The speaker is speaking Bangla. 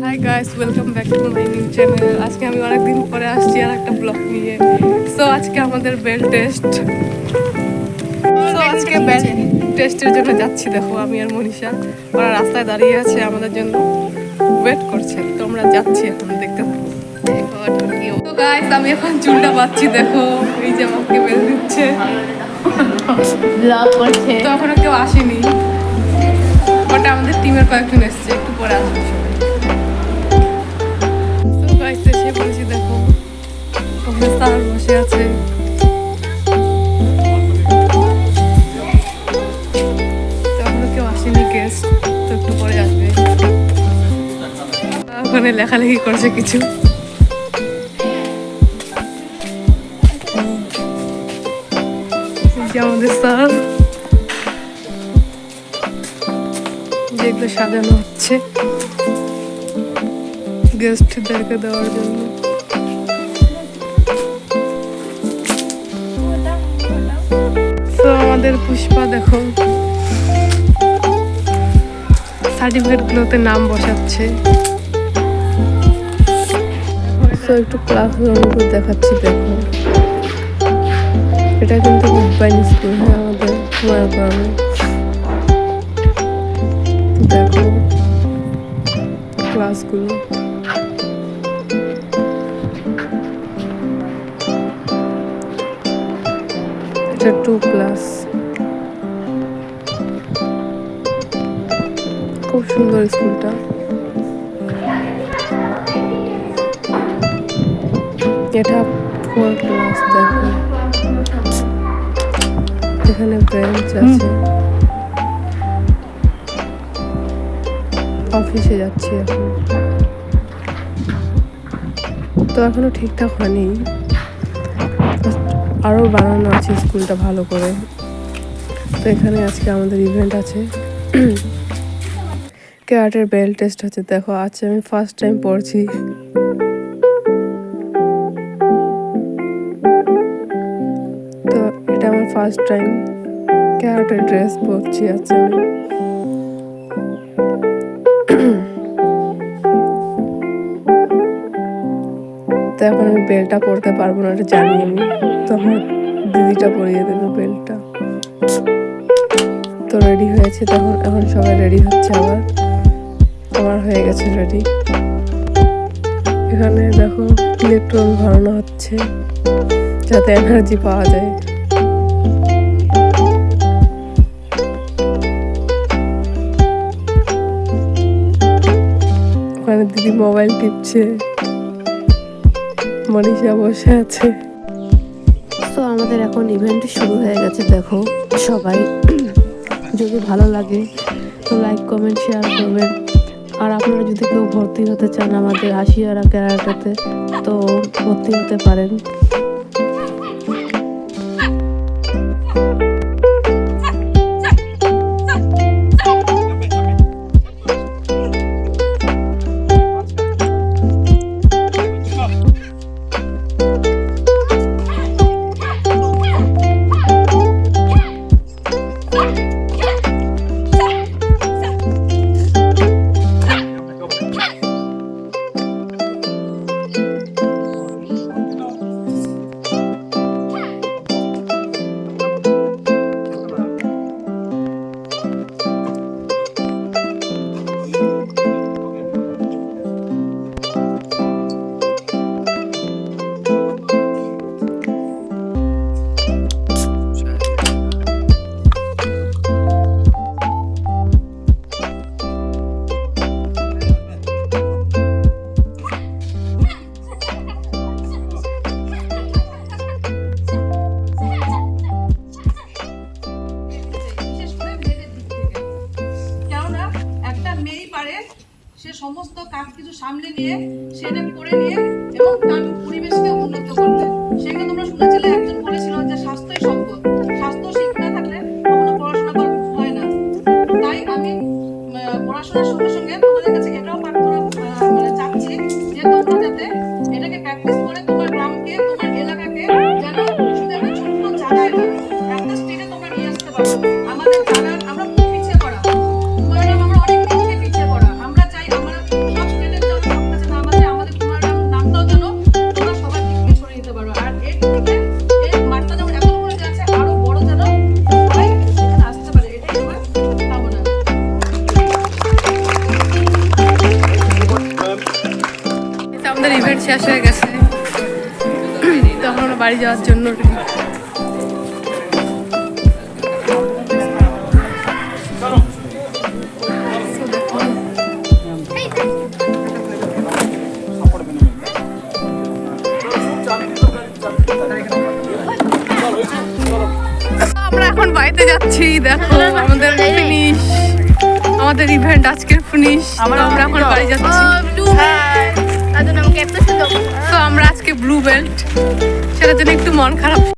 Hi guys, welcome back to my new channel. আজকে আমি অনেকদিন পরে আসছি আর একটা ব্লগ নিয়ে। সো আজকে আমাদের বেল টেস্ট। সো আজকে বেল টেস্টের জন্য যাচ্ছি। দেখো আমি আর মনীষা, ওরা রাস্তায় দাঁড়িয়ে আছে আমাদের জন্য ওয়েট করছে। তো আমরা যাচ্ছি এখন, দেখতে থাকো। তো গাইস আমি এখন চুলটা পাচ্ছি, দেখো এই যে আমাকে বেল দিচ্ছে, ব্লগ করছে। তো এখনো কেউ আসেনি, ওটা আমাদের টিমের কয়েকজন এসছে, একটু পরে আসবে সবাই। তো গাইস এসে বলছি, দেখো ওখানে স্যার বসে আছে। তো এখনো কেউ আসেনি গেস্ট, তো একটু পরে আসবে। ওখানে লেখালেখি করছে কিছু। আমাদের স্যার যেগুলো সাজানো হচ্ছে গেস্টদেরকে দেওয়ার জন্য। তো আমাদের পুষ্পা দেখো সার্টিফিকেটগুলোতে নাম বসাচ্ছে। তো একটু ক্লাসরুমগুলো দেখাচ্ছি, দেখো এটা কিন্তু উদ্যান স্কুল, হ্যাঁ আমাদের কুমারগ্রামে। দেখো ক্লাসগুলো, এটা 2 ক্লাস। খুব সুন্দর স্কুলটা। এটা 4 ক্লাস। দেখো এখানে বেঞ্চ আছে। অফিসে যাচ্ছি এখন, তো এখনো ঠিকঠাক হয়নি, আরো বানানো আছে স্কুলটা ভালো করে। তো এখানে আজকে আমাদের ইভেন্ট আছে, ক্যারাটের বেল টেস্ট আছে। দেখো আজকে আমি ফার্স্ট টাইম পড়ছি। তো এটা আমার ফার্স্ট টাইম ক্যারাটের ড্রেস পরছি আজকে আমি। তো এখন আমি বেলটা পরতে পারবো না, এটা জানি আমি। তো আমার দিদিটা পরিয়ে দেবে বেলটা। তো রেডি হয়েছে, তখন এখন সবাই রেডি হচ্ছে। আমার হয়ে গেছে রেডি। এখানে দেখো ইলেকট্রন ভরানো হচ্ছে যাতে এনার্জি পাওয়া যায়। ওখানে দিদি মোবাইল টিপছে, মনীষা বসে আছে। তো আমাদের এখন ইভেন্ট শুরু হয়ে গেছে। দেখো সবাই যদি ভালো লাগে তো লাইক কমেন্ট শেয়ার করবেন। আর আপনারা যদি কেউ ভর্তি হতে চান আমাদের আশিয়ারা ক্যারাটেতে, তো ভর্তি হতে পারেন। সে সমস্ত কাজ কিছু সামলে নিয়ে সেটা করে নিয়ে এবং তার পরিবেশকে উন্নত করতে। সেটা তোমরা শুনেছিলে, একজন বলেছিল যে স্বাস্থ্যই সম্পদ, স্বাস্থ্য ঠিক না থাকলে কখনো পড়াশোনা করা হয় না। তাই আমি পড়াশোনার সঙ্গে সঙ্গে তোমাদের কাছে এটাও চাচ্ছি যে তোমরা যাতে এটাকে প্র্যাকটিস করে তোমার গ্রামকে, তোমার এলাকাকে যেন শুধু একটা ছোট্ট জায়গায় না, একটা স্টেটে তোমরা নিয়ে আসতে পারো। আমাদের জায়গা আমরা পিছিয়ে পড়া, আমরা অনেক দিক থেকে পিছিয়ে পড়া। আমরা চাই আমরা সব স্টেটের জন্য শেষ হয়ে গেছে, তো আমরা বাড়ি যাওয়ার জন্য ready। So, দেখুন, আমরা এখন বাড়িতে যাচ্ছি। দেখো আমাদের ফিনিশ, আমাদের ইভেন্ট আজকের ফিনিশ। আমরা এখন বাড়ি যাচ্ছি। আমাকে এত সুন্দর তো আমরা আজকে ব্লু বেল্ট, সেটার জন্য একটু মন খারাপ।